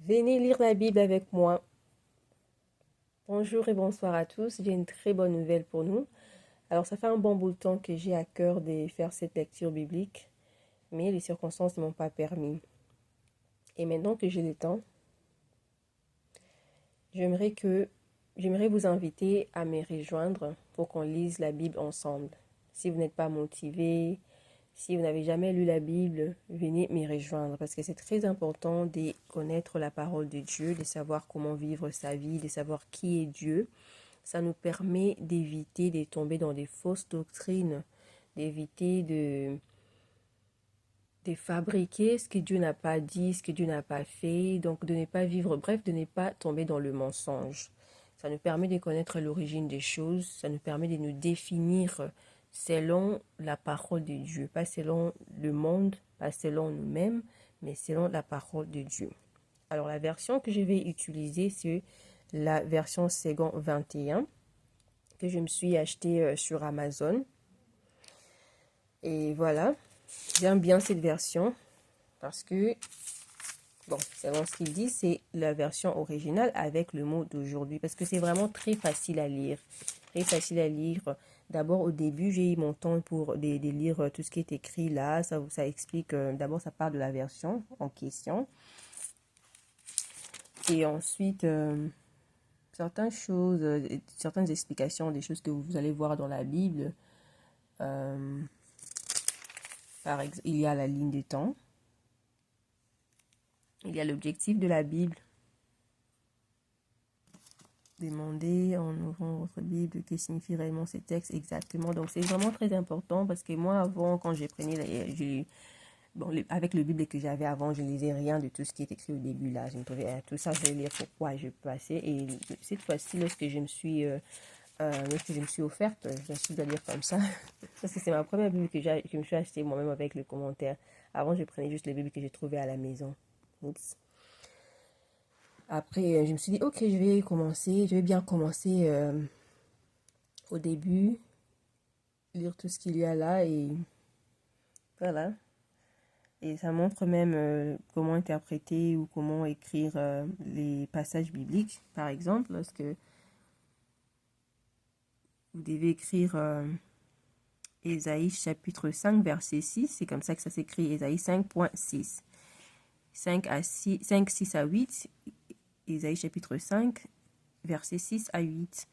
Venez lire la Bible avec moi. Bonjour et bonsoir à tous. J'ai une très bonne nouvelle pour nous. Alors, ça fait un bon bout de temps que j'ai à cœur de faire cette lecture biblique, mais les circonstances ne m'ont pas permis. Et maintenant que j'ai le temps, j'aimerais que j'aimerais vous inviter à me rejoindre pour qu'on lise la Bible ensemble. Si vous n'êtes pas motivé, si vous n'avez jamais lu la Bible, venez me rejoindre parce que c'est très important de connaître la parole de Dieu, de savoir comment vivre sa vie, de savoir qui est Dieu. Ça nous permet d'éviter de tomber dans des fausses doctrines, d'éviter de fabriquer ce que Dieu n'a pas dit, ce que Dieu n'a pas fait, donc de ne pas vivre, bref, de ne pas tomber dans le mensonge. Ça nous permet de connaître l'origine des choses, ça nous permet de nous définir selon la parole de Dieu, pas selon le monde, pas selon nous-mêmes, mais selon la parole de Dieu. Alors la version que je vais utiliser, c'est la version Second 21 que je me suis achetée sur Amazon. Et voilà, j'aime bien cette version parce que, bon, selon ce qu'il dit, c'est la version originale avec le mot d'aujourd'hui parce que c'est vraiment très facile à lire. Très facile à lire. D'abord, au début, j'ai eu mon temps pour de lire tout ce qui est écrit là. Ça explique, d'abord, ça parle de la version en question. Et ensuite, certaines choses, certaines explications des choses que vous allez voir dans la Bible. Par exemple, il y a la ligne de temps. Il y a l'objectif de la Bible. Demandez en ouvrant votre Bible que signifie réellement ces textes exactement. Donc, c'est vraiment très important parce que moi, avant, quand j'ai pris avec le Bible que j'avais avant, je ne lisais rien de tout ce qui est écrit au début. Là, je me trouvais tout ça, je vais lire pourquoi je passais. Et cette fois-ci, lorsque je me suis offerte, je suis à lire comme ça. Parce que c'est ma première Bible que je me suis achetée moi-même avec le commentaire. Avant, je prenais juste les Bibles que j'ai trouvées à la maison. Oups. Après, je me suis dit, ok, je vais bien commencer au début, lire tout ce qu'il y a là et voilà. Et ça montre même comment interpréter ou comment écrire les passages bibliques. Par exemple, lorsque vous devez écrire Ésaïe chapitre 5, verset 6, c'est comme ça que ça s'écrit, Ésaïe 5.6. 5, 6 à 8, Ésaïe chapitre 5, verset 6 à 8.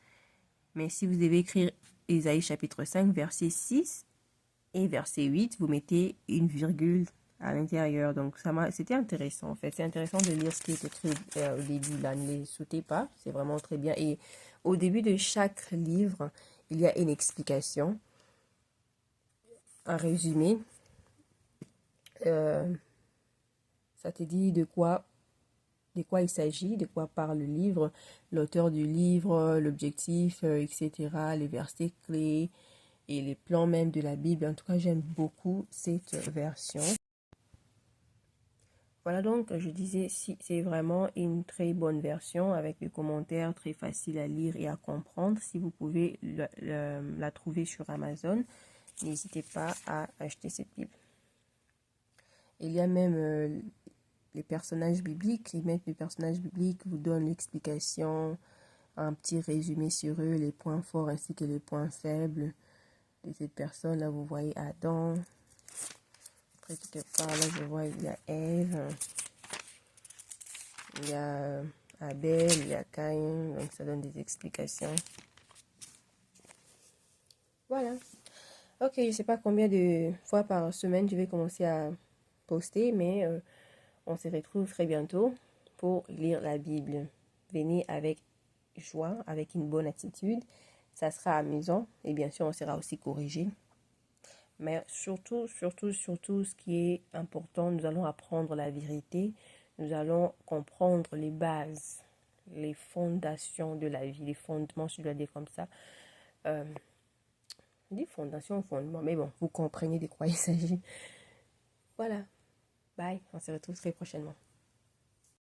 Mais si vous devez écrire Ésaïe chapitre 5, verset 6 et verset 8, vous mettez une virgule à l'intérieur. Donc, c'était intéressant en fait. C'est intéressant de lire ce qui est écrit au début. Là, ne les sautez pas. C'est vraiment très bien. Et au début de chaque livre, il y a une explication, un résumé. Ça te dit de quoi il s'agit, de quoi parle le livre, l'auteur du livre, l'objectif, etc., les versets clés et les plans même de la Bible. En tout cas, j'aime beaucoup cette version. Voilà donc, je disais, si c'est vraiment une très bonne version avec des commentaires très faciles à lire et à comprendre. Si vous pouvez la trouver sur Amazon, n'hésitez pas à acheter cette Bible. Il y a même les personnages bibliques. Ils mettent les personnages bibliques, vous donnent l'explication, un petit résumé sur eux, les points forts ainsi que les points faibles de cette personne. Là, vous voyez Adam. Après, quelque part, là, je vois, il y a Ève. Il y a Abel, il y a Caïn, donc ça donne des explications. Voilà. Ok, je ne sais pas combien de fois par semaine je vais commencer à poster, mais on se retrouve très bientôt pour lire la Bible. Venez avec joie, avec une bonne attitude. Ça sera amusant et bien sûr, on sera aussi corrigé. Mais surtout, ce qui est important, nous allons apprendre la vérité. Nous allons comprendre les bases, les fondations de la vie, les fondements, je dois dire comme ça. Des fondations, fondements, mais bon, vous comprenez de quoi il s'agit. Voilà, bye, on se retrouve très prochainement.